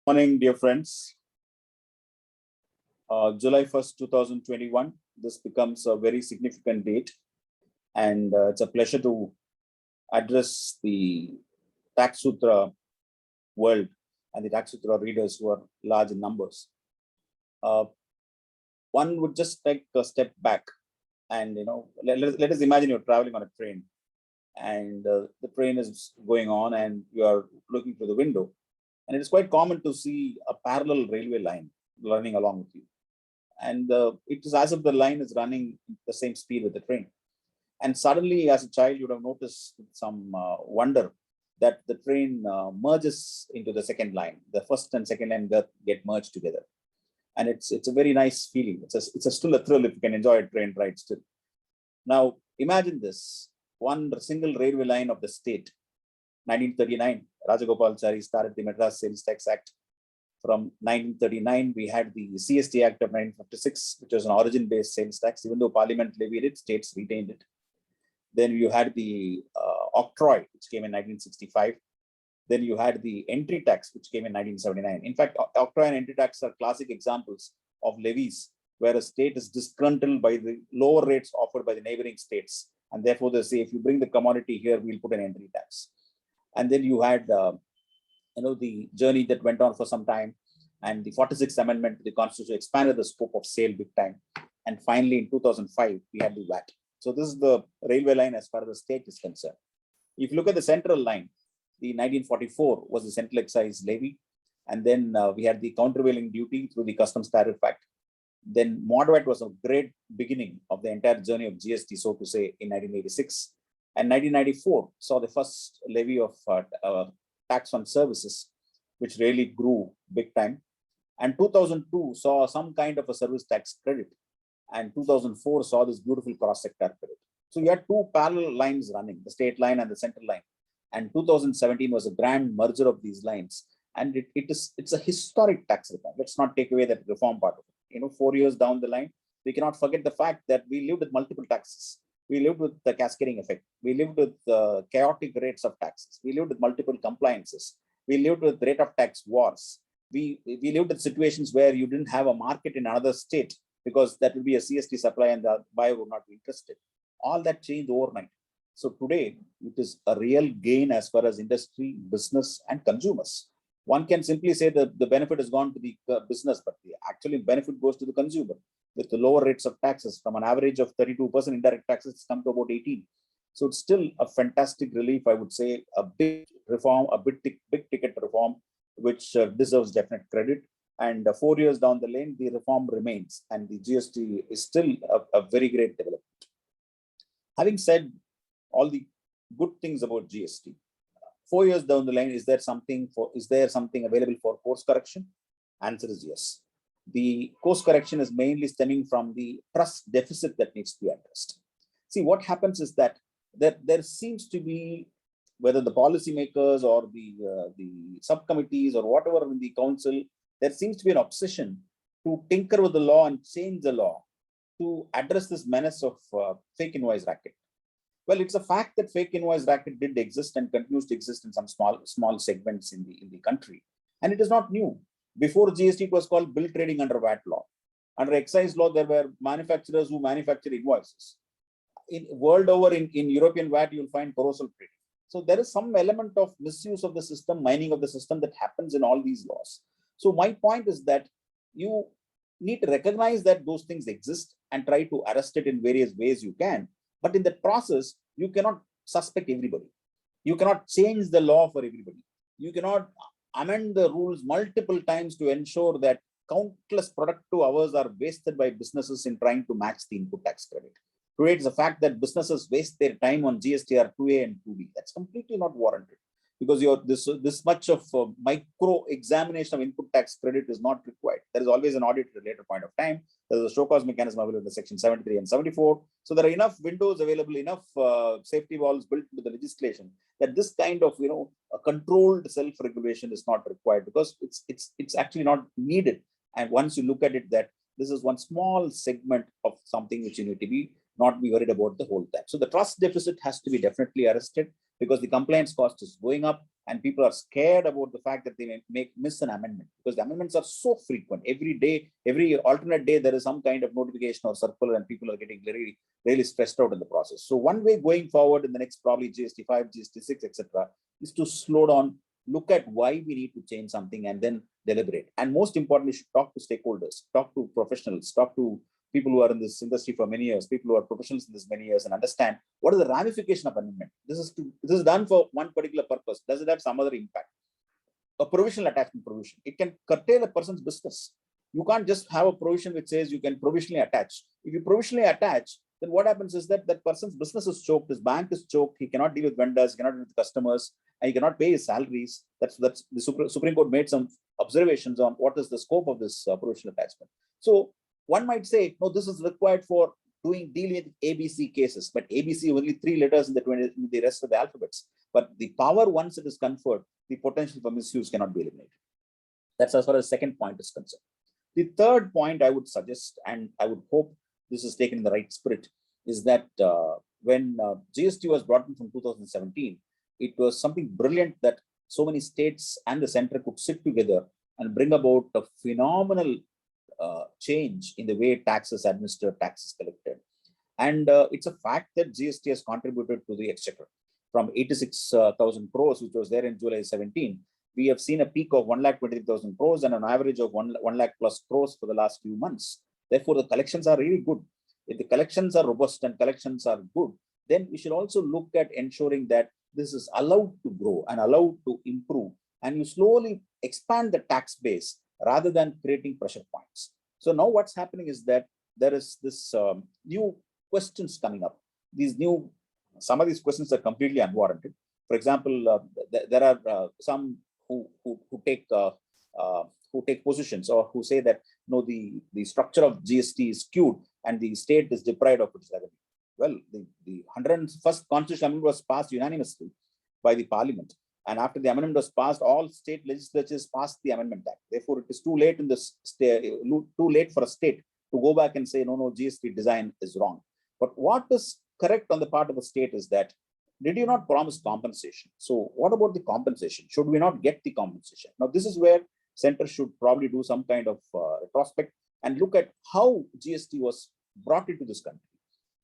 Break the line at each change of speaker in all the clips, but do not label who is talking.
Morning, dear friends. July 1st, 2021. This becomes a very significant date, and it's a pleasure to address the Tax Sutra world and the Tax Sutra readers who are large in numbers. One would just take a step back and, let us imagine you're traveling on a train, and the train is going on and you are looking through the window. And it is quite common to see a parallel railway line running along with you. And it is as if the line is running the same speed with the train. And suddenly, as a child, you would have noticed with some wonder that the train merges into the second line. The first and second line get merged together. And it's a very nice feeling. It's still a thrill if you can enjoy a train ride still. Now, imagine this. One single railway line of the state, 1939, Rajagopalachari started the Madras Sales Tax Act. From 1939, we had the GST Act of 1956, which was an origin-based sales tax. Even though Parliament levied it, states retained it. Then you had the octroi, which came in 1965. Then you had the entry tax, which came in 1979. In fact, octroi and entry tax are classic examples of levies where a state is disgruntled by the lower rates offered by the neighboring states. And therefore, they say, if you bring the commodity here, we'll put an entry tax. And then you had the journey that went on for some time, and the 46th Amendment to the Constitution expanded the scope of sale big time. And finally, in 2005, we had the VAT. So this is the railway line as far as the state is concerned. If you look at the central line, the 1944 was the central excise levy. And then we had the countervailing duty through the Customs Tariff Act. Then moderate was a great beginning of the entire journey of GST, so to say, in 1986. And 1994 saw the first levy of tax on services, which really grew big time. And 2002 saw some kind of a service tax credit. And 2004 saw this beautiful cross-sector credit. So you had two parallel lines running, the state line and the central line. And 2017 was a grand merger of these lines. And it's a historic tax reform. Let's not take away that reform part of it. 4 years down the line, we cannot forget the fact that we lived with multiple taxes. We lived with the cascading effect. We lived with chaotic rates of taxes. We lived with multiple compliances. We lived with rate of tax wars. We lived with situations where you didn't have a market in another state because that would be a CST supply and the buyer would not be interested. All that changed overnight. So today, it is a real gain as far as industry, business, and consumers. One can simply say that the benefit has gone to the business, but the actual benefit goes to the consumer. With the lower rates of taxes, from an average of 32% indirect taxes, it's come to about 18. So it's still a fantastic relief, I would say, a big reform, a big ticket reform, which deserves definite credit. And 4 years down the lane, the reform remains, and the GST is still a very great development. Having said all the good things about GST, 4 years down the line, is there something available for course correction? Answer is yes. The course correction is mainly stemming from the trust deficit that needs to be addressed. See, what happens is that there seems to be, whether the policymakers or the subcommittees or whatever in the council, there seems to be an obsession to tinker with the law and change the law to address this menace of fake invoice racket. Well, it's a fact that fake invoice racket did exist and continues to exist in some small segments in the country, and it is not new. Before GST, it was called bill trading under VAT law. Under excise law, there were manufacturers who manufacture invoices. World over, in European VAT, you'll find carousel trading. So there is some element of misuse of the system, mining of the system that happens in all these laws. So my point is that you need to recognize that those things exist and try to arrest it in various ways you can. But in that process, you cannot suspect everybody. You cannot change the law for everybody. You cannot amend the rules multiple times to ensure that countless productive hours are wasted by businesses in trying to match the input tax credit. Today, it's a fact that businesses waste their time on GSTR 2A and 2B. That's completely not warranted, because this much of micro examination of input tax credit is not required. There is always an audit at a later point of time. There is a show cause mechanism available in the section 73 and 74. So there are enough windows available, enough safety walls built into the legislation that this kind of a controlled self-regulation is not required, because it's actually not needed. And once you look at it, that this is one small segment of something which you need to not be worried about the whole time. So the trust deficit has to be definitely arrested. because the compliance cost is going up and people are scared about the fact that they may miss an amendment because the amendments are so frequent. Every day, every alternate day, there is some kind of notification or circular and people are getting really, really stressed out in the process. So one way going forward in the next probably GST 5, GST 6, etc., is to slow down, look at why we need to change something and then deliberate. And most importantly, should talk to stakeholders, talk to professionals, talk to people who are in this industry for many years, people who are professionals in this many years, and understand what is the ramification of amendment. This is done for one particular purpose. Does it have some other impact? A provisional attachment provision, it can curtail a person's business. You can't just have a provision which says you can provisionally attach. If you provisionally attach, then what happens is that that person's business is choked, his bank is choked, he cannot deal with vendors, he cannot deal with customers, and he cannot pay his salaries. That's the Supreme Court made some observations on what is the scope of this provisional attachment. So one might say, no, this is required for dealing with ABC cases, but ABC only 3 letters in the rest of the alphabets. But the power, once it is conferred, the potential for misuse cannot be eliminated. That's as far as the second point is concerned. The third point I would suggest, and I would hope this is taken in the right spirit, is that when GST was brought in from 2017, it was something brilliant that so many states and the center could sit together and bring about a phenomenal change in the way taxes administered, taxes collected. And it's a fact that GST has contributed to the exchequer. From 86,000 crores, which was there in July 17, we have seen a peak of 1,20,000 crores and an average of 1 lakh plus crores for the last few months. Therefore, the collections are really good. If the collections are robust and collections are good, then we should also look at ensuring that this is allowed to grow and allowed to improve, and you slowly expand the tax base rather than creating pressure points. So now what's happening is that there is this new questions coming up. Some of these questions are completely unwarranted. For example, there are some who take positions or who say that no, the structure of GST is skewed and the state is deprived of its revenue. Well, the 101st Constitutional Amendment was passed unanimously by the Parliament. And after the amendment was passed, all state legislatures passed the Amendment Act. Therefore, it is too late for a state to go back and say, no, GST design is wrong. But what is correct on the part of the state is that, did you not promise compensation? So what about the compensation? Should we not get the compensation? Now, this is where center should probably do some kind of retrospect and look at how GST was brought into this country.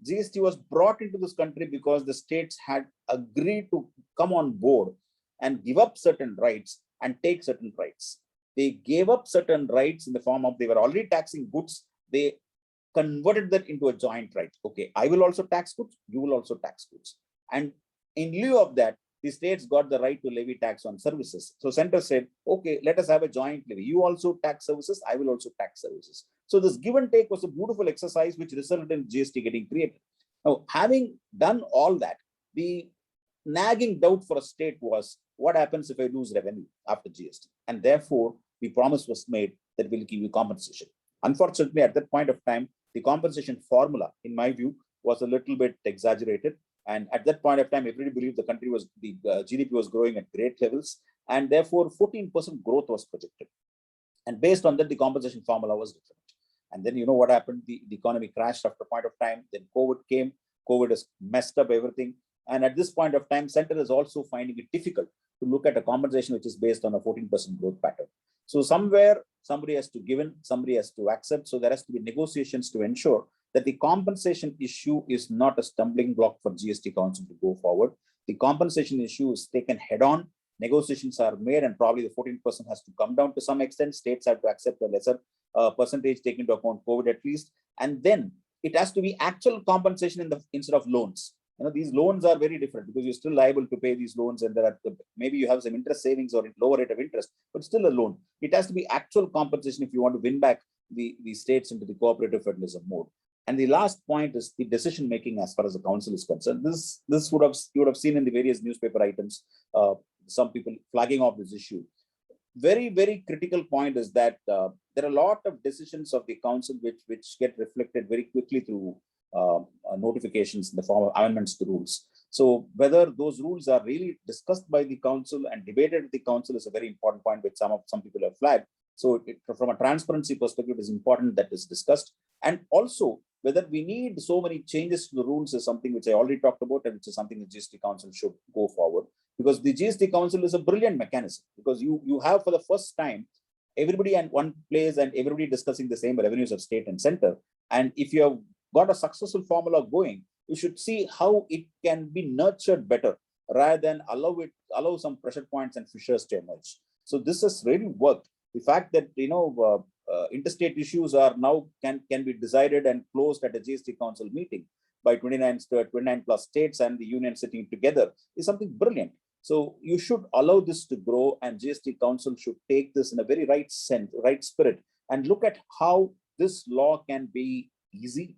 GST was brought into this country because the states had agreed to come on board and give up certain rights and take certain rights. They gave up certain rights in the form of, they were already taxing goods. They converted that into a joint right. Okay, I will also tax goods, you will also tax goods. And in lieu of that, the states got the right to levy tax on services. So center said, okay, let us have a joint levy. You also tax services, I will also tax services. So this give and take was a beautiful exercise which resulted in GST getting created. Now, having done all that, the nagging doubt for a state was, what happens if I lose revenue after GST? And therefore, the promise was made that we'll give you compensation. Unfortunately, at that point of time, the compensation formula, in my view, was a little bit exaggerated. And at that point of time, everybody believed the country was, the GDP was growing at great levels. And therefore, 14% growth was projected. And based on that, the compensation formula was different. And then you know what happened? The economy crashed after a point of time. Then COVID came. COVID has messed up everything. And at this point of time, center is also finding it difficult to look at a compensation which is based on a 14% growth pattern. So somewhere, somebody has to give in, somebody has to accept. So there has to be negotiations to ensure that the compensation issue is not a stumbling block for GST Council to go forward. The compensation issue is taken head on. Negotiations are made, and probably the 14% has to come down to some extent. States have to accept a lesser percentage, taking into account COVID at least. And then it has to be actual compensation instead of loans. You know, these loans are very different because you're still liable to pay these loans, and there are maybe you have some interest savings or lower rate of interest, but still a loan. It has to be actual compensation if you want to win back the states into the cooperative federalism mode. And the last point is the decision making as far as the council is concerned. This you would have seen in the various newspaper items, some people flagging off this issue. Very, very critical point is that there are a lot of decisions of the council which get reflected very quickly through notifications in the form of amendments to rules. So whether those rules are really discussed by the council and debated at the council is a very important point which some people have flagged. So from a transparency perspective, it is important that is discussed. And also, whether we need so many changes to the rules is something which I already talked about, and which is something the GST Council should go forward, because the GST Council is a brilliant mechanism, because you have for the first time everybody in one place and everybody discussing the same revenues of state and center. And if you have got a successful formula going, you should see how it can be nurtured better rather than allow some pressure points and fissures to emerge. So this has really worked. The fact that interstate issues are now can be decided and closed at a GST Council meeting by 29 plus states and the union sitting together is something brilliant. So you should allow this to grow, and GST Council should take this in a very right spirit, and look at how this law can be easy,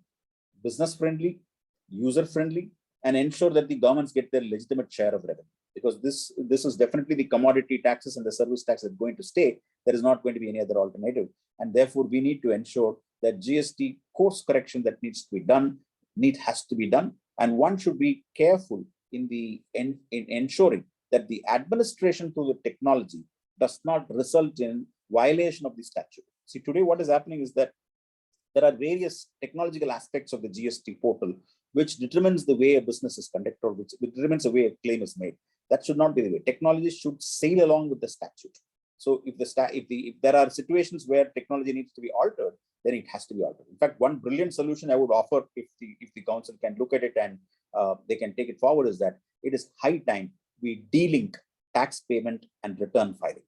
business friendly, user friendly, and ensure that the governments get their legitimate share of revenue. Because this is definitely the commodity taxes and the service tax that are going to stay. There is not going to be any other alternative. And therefore, we need to ensure that GST course correction that needs to be done, has to be done. And one should be careful in ensuring that the administration through the technology does not result in violation of the statute. See, today what is happening is that there are various technological aspects of the GST portal which determines the way a business is conducted, or which determines the way a claim is made. That should not be the way. Technology should sail along with the statute. So if there are situations where technology needs to be altered, then it has to be altered. In fact, one brilliant solution I would offer, if the council can look at it and they can take it forward, is that it is high time we de-link tax payment and return filing.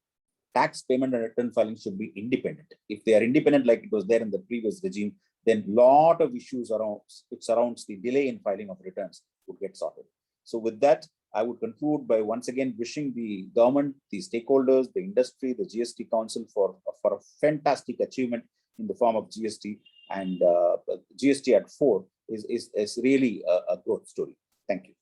Tax payment and return filing should be independent. If they are independent, like it was there in the previous regime, then a lot of issues which surrounds the delay in filing of returns would get sorted. So with that, I would conclude by once again wishing the government, the stakeholders, the industry, the GST Council for a fantastic achievement in the form of GST, and GST at 4 is really a growth story. Thank you.